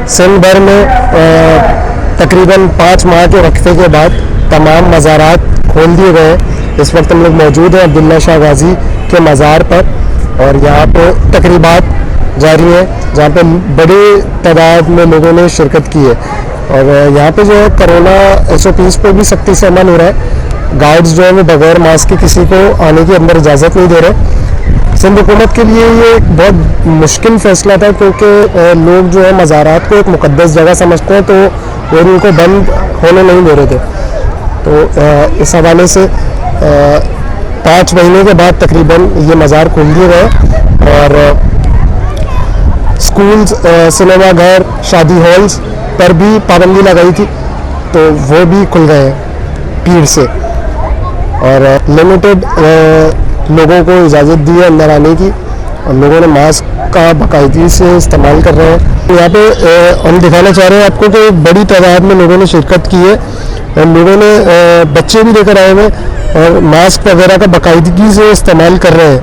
सिंध भर में तकरीबन 5 माह के वक्फे के बाद तमाम मज़ारात खोल दिए गए हैं। इस वक्त हम लोग मौजूद हैं अब्दुल्ला शाह गाज़ी के मज़ार पर और यहाँ पे तकरीबात जारी है जहाँ पे बड़ी तादाद में लोगों ने शिरकत की है। और यहाँ पे जो है कोरोना SOPs पे भी सख्ती से अमल हो रहा है। गार्ड्स जो है वो बगैर मास्क के किसी को आने की अंदर इजाज़त नहीं दे रहे। सिंध हुकूमत के लिए ये एक बहुत मुश्किल फ़ैसला था क्योंकि लोग जो है मज़ारात को एक मुक़द्दस जगह समझते हैं, तो वो उनको बंद होने नहीं दे रहे थे। तो इस हवाले से 5 महीने के बाद तकरीबन ये मज़ार खोल दिए गए और स्कूल्स, सिनेमा घर, शादी हॉल्स पर भी पाबंदी लगाई थी तो वो भी खुल गए हैं पीर से और लिमिटेड लोगों को इजाज़त दी है अंदर आने की और लोगों ने मास्क का बाकायदगी से इस्तेमाल कर रहे हैं। यहाँ पे हम दिखाना चाह रहे हैं आपको कि एक बड़ी तादाद में लोगों ने शिरकत की है और लोगों ने बच्चे भी लेकर आए हुए और मास्क वगैरह का बाकायदगी से इस्तेमाल कर रहे हैं।